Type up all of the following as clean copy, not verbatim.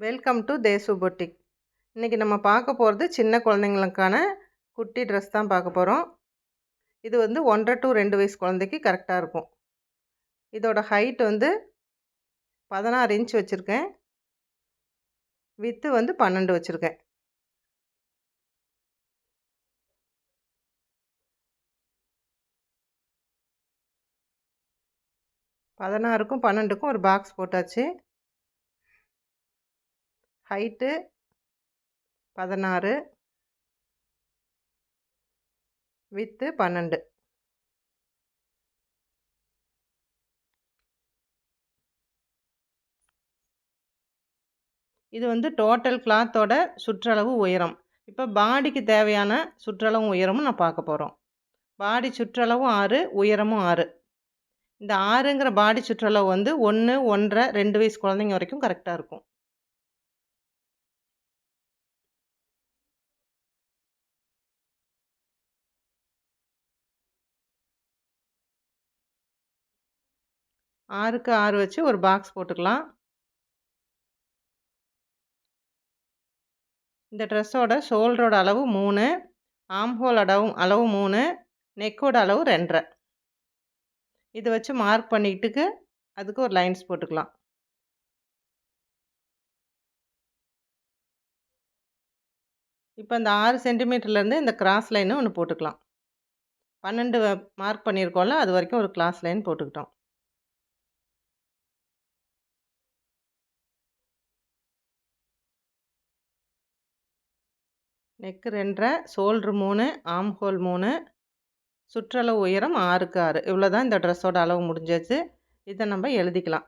Welcome to Tezu boutique. இன்றைக்கி நம்ம பார்க்க போகிறது சின்ன குழந்தைங்களுக்கான குட்டி ட்ரெஸ் தான் பார்க்க போகிறோம். இது வந்து 1.5 to 2 வயசு குழந்தைக்கு கரெக்டாக இருக்கும். இதோட ஹைட் வந்து 16 இன்ச் வச்சுருக்கேன். வித்து வந்து 12 வச்சுருக்கேன். பதினாறுக்கும் 12க்கும் ஒரு பாக்ஸ் போட்டாச்சு. Height 16, with 12. இது வந்து டோட்டல் கிளாத்தோட சுற்றளவு உயரம். இப்போ பாடிக்கு தேவையான சுற்றளவும் உயரமும் நான் பார்க்க போகிறோம். பாடி சுற்றளவும் 6, உயரமும் 6. இந்த 6ங்கிற பாடி சுற்றளவு வந்து 1, 1.5, 2 வயசு குழந்தைங்க வரைக்கும் கரெக்டாக இருக்கும். ஆறுக்கு 6 வச்சு ஒரு பாக்ஸ் போட்டுக்கலாம். இந்த ட்ரெஸ்ஸோட ஷோல்டரோட அளவு 3, ஆம்ஹோல் அளவு 3, நெக்கோட அளவு 2.5. இதை வச்சு மார்க் பண்ணிக்கிட்டு அதுக்கு ஒரு லைன்ஸ் போட்டுக்கலாம். இப்போ இந்த 6 சென்டிமீட்டர்லேருந்து இந்த கிராஸ் லைனு ஒன்று போட்டுக்கலாம். 12 மார்க் பண்ணியிருக்கோம்ல, அது வரைக்கும் ஒரு கிராஸ் லைன் போட்டுக்கிட்டோம். நெக்கு 2.5, ஷோல்ட்ரு 3, ஆம்ஹோல் 3, சுற்றளவு உயரம் 6க்கு 6. இவ்வளோ தான் இந்த ட்ரெஸ்ஸோட அளவு முடிஞ்சாச்சு. இதை நம்ம எழுதிக்கலாம்.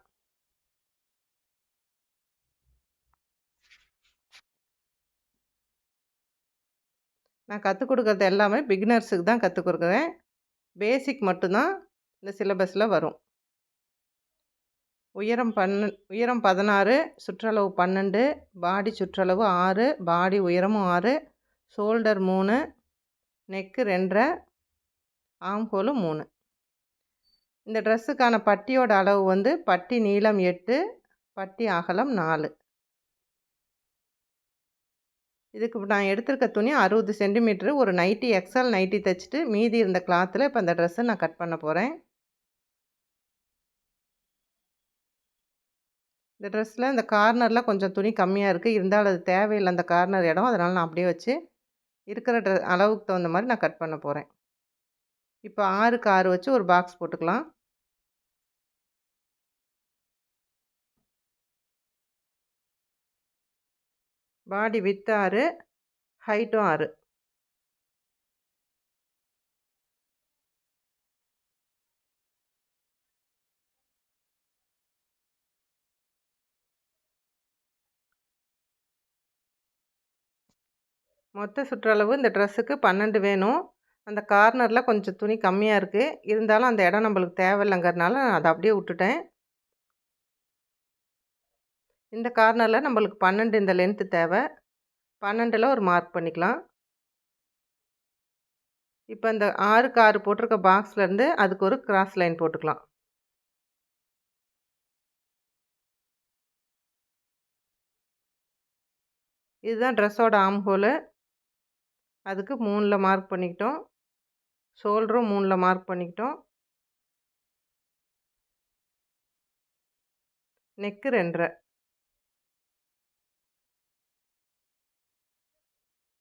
நான் கற்றுக் கொடுக்குறது எல்லாமே பிகினர்ஸுக்கு தான் கற்றுக் கொடுக்குறேன். பேசிக் மட்டும்தான் இந்த சிலபஸில் வரும். உயரம் 16, சுற்றளவு 12, பாடி சுற்றளவு 6, பாடி உயரமும் 6, ஷோல்டர் 3, நெக்கு 2.5, ஆம்ஹோலும் 3. இந்த ட்ரெஸ்ஸுக்கான பட்டியோட அளவு வந்து பட்டி நீளம் 8, பட்டி அகலம் 4. இதுக்கு நான் எடுத்திருக்க துணி 60 சென்டிமீட்ரு. ஒரு நைட்டி எக்ஸ்எல் நைட்டி தைச்சிட்டு மீதி இருந்த கிளாத்தில் இப்போ அந்த ட்ரெஸ்ஸை நான் கட் பண்ண போகிறேன். இந்த ட்ரெஸ்ஸில் இந்த கார்னரில் கொஞ்சம் துணி கம்மியாக இருக்குது. இருந்தாலும் அது தேவையில்லை அந்த கார்னர் இடம். அதனால் நான் அப்படியே வச்சு இருக்கிற அளவுக்கு தகுந்த மாதிரி நான் கட் பண்ண போகிறேன். இப்போ 6க்கு 6 வச்சு ஒரு பாக்ஸ் போட்டுக்கலாம். Body with 6, ஹைட்டும் 6. மொத்த சுற்றளவு இந்த ட்ரெஸ்ஸுக்கு 12 வேணும். அந்த கார்னரில் கொஞ்சம் துணி கம்மியாக இருக்குது. இருந்தாலும் அந்த இடம் நம்மளுக்கு தேவையில்லைங்கிறதுனால நான் அதை அப்படியே விட்டுட்டேன். இந்த கார்னரில் நம்மளுக்கு 12 இந்த லென்த்து தேவை. 12ல் ஒரு மார்க் பண்ணிக்கலாம். இப்போ இந்த 6க்கு 6 போட்டிருக்க பாக்ஸ்லேருந்து அதுக்கு ஒரு கிராஸ் லைன் போட்டுக்கலாம். இதுதான் ட்ரெஸ்ஸோட ஆம்ஹோலு. அதுக்கு 3ல் மார்க் பண்ணிக்கிட்டோம். ஷோல்டரும் 3ல் மார்க் பண்ணிக்கிட்டோம். நெக்கு 2.5.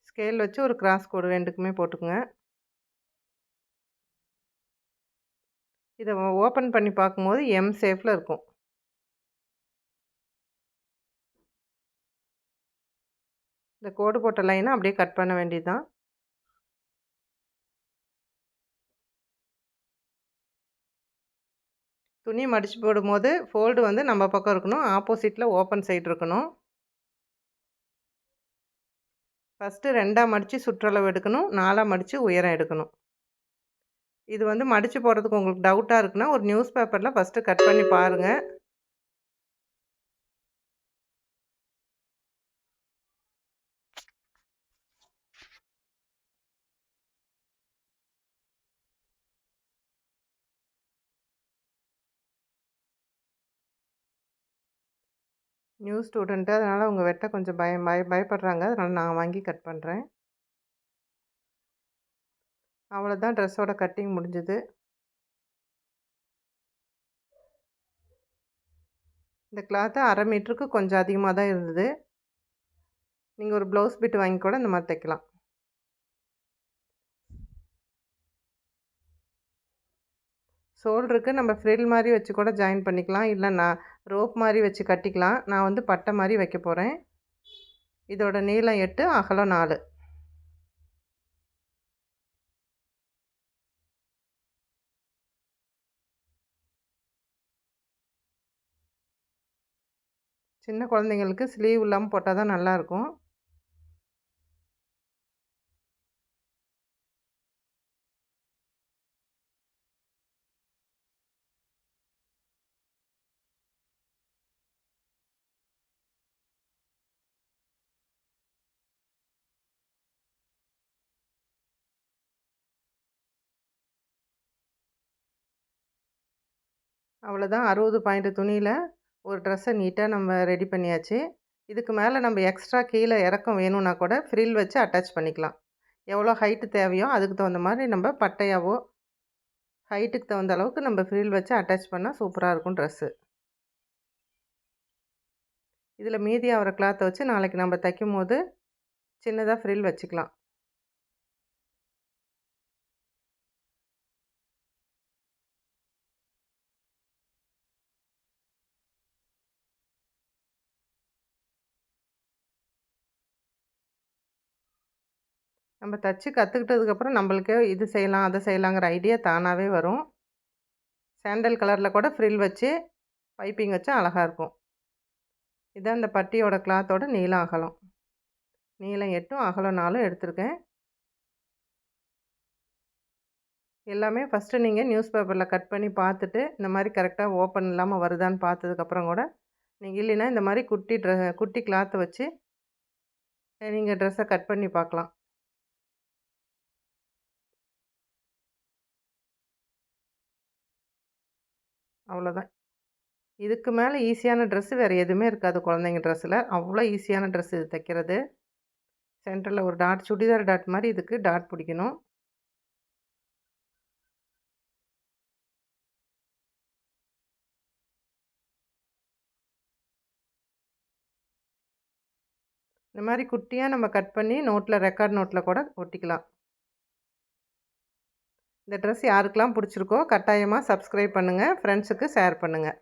ஸ்கேல் வச்சு ஒரு கிராஸ் கோடு 2க்குமே போட்டுக்குங்க. இதை ஓப்பன் பண்ணி பார்க்கும்போது எம் ஷேப்பில் இருக்கும். இந்த கோடு போட்ட லைனை அப்படியே கட் பண்ண வேண்டியது தான். துணி மடித்து போடும்போது ஃபோல்டு வந்து நம்ம பக்கம் இருக்கணும். ஆப்போசிட்டில் ஓப்பன் சைடு இருக்கணும். ஃபஸ்ட்டு 2ஆக மடித்து சுற்றளவு எடுக்கணும். 4ஆக மடித்து உயரம் எடுக்கணும். இது வந்து மடித்து போடுறதுக்கு உங்களுக்கு டவுட்டாக இருக்குன்னா ஒரு நியூஸ் பேப்பரில் ஃபஸ்ட்டு கட் பண்ணி பாருங்கள். நியூ ஸ்டூடெண்ட்டு அதனால் அவங்க வெட்ட கொஞ்சம் பயப்படுறாங்க. அதனால் நான் வாங்கி கட் பண்ணுறேன். அவ்வளோதான் ட்ரெஸ்ஸோட கட்டிங் முடிஞ்சுது. இந்த கிளாத்து 1/2 மீட்டருக்கு கொஞ்சம் அதிகமாக தான் இருந்தது. நீங்கள் ஒரு ப்ளவுஸ் பிட் வாங்கி கூட இந்த மாதிரி தைக்கலாம். ஷோல்டருக்கு நம்ம ஃப்ரில் மாதிரி வச்சு கூட ஜாயின் பண்ணிக்கலாம். இல்லை நான் ரோப் மாதிரி வச்சு கட்டிக்கலாம். நான் வந்து பட்டை மாதிரி வைக்க போகிறேன். இதோட நீளம் 8, அகலம் 4. சின்ன குழந்தைங்களுக்கு ஸ்லீவ் இல்லாமல் போட்டால் தான் நல்லாயிருக்கும். அவ்வளோதான் 60 பாயிண்ட் துணியில் ஒரு ட்ரெஸ்ஸை நீட்டாக நம்ம ரெடி பண்ணியாச்சு. இதுக்கு மேலே நம்ம எக்ஸ்ட்ரா கீழே இறக்கம் வேணும்னா கூட ஃப்ரில் வச்சு அட்டாச் பண்ணிக்கலாம். எவ்வளோ ஹைட்டு தேவையோ அதுக்கு தகுந்த மாதிரி நம்ம பட்டையாவோ ஹைட்டுக்கு தகுந்த அளவுக்கு நம்ம ஃப்ரில் வச்சு அட்டாச் பண்ணால் சூப்பராக இருக்கும் ட்ரெஸ்ஸு. இதில் மீதி ஆகிற கிளாத்தை வச்சு நாளைக்கு நம்ம தைக்கும் போது சின்னதாக ஃப்ரில் வச்சுக்கலாம். நம்ம தச்சு கற்றுக்கிட்டதுக்கப்புறம் நம்மளுக்கே இது செய்யலாம் அதை செய்யலாங்கிற ஐடியா தானாகவே வரும். சாண்டல் கலரில் கூட ஃப்ரில் வச்சு பைப்பிங் வச்சா அழகாக இருக்கும். இதான் இந்த பட்டியோட கிளாத்தோட நீளம் அகலம். நீளம் 8, அகலம் 4 எடுத்திருக்கேன். எல்லாமே ஃபஸ்ட்டு நீங்கள் நியூஸ் பேப்பரில் கட் பண்ணி பார்த்துட்டு இந்த மாதிரி கரெக்டாக ஓப்பன் இல்லாமல் வருதான்னு பார்த்ததுக்கப்புறம் கூட நீங்கள் இல்லைன்னா இந்த மாதிரி குட்டி கிளாத்தை வச்சு நீங்கள் ட்ரெஸ்ஸை கட் பண்ணி பார்க்கலாம். அவ்வளோதான். இதுக்கு மேலே ஈஸியான ட்ரெஸ்ஸு வேறு எதுவுமே இருக்காது குழந்தைங்க ட்ரெஸ்ஸில். அவ்வளோ ஈஸியான ட்ரெஸ் இது தைக்கிறது. சென்டரில் ஒரு டாட், சுடிதார் டாட் மாதிரி இதுக்கு டாட் பிடிக்கணும். இந்த மாதிரி குட்டியாக நம்ம கட் பண்ணி ரெக்கார்ட் நோட்டில் கூட ஒட்டிக்கலாம். இந்த ட்ரெஸ் யாருக்கெல்லாம் பிடிச்சிருக்கோ கட்டாயமாக சப்ஸ்கிரைப் பண்ணுங்கள், ஃப்ரெண்ட்ஸுக்கு ஷேர் பண்ணுங்கள்.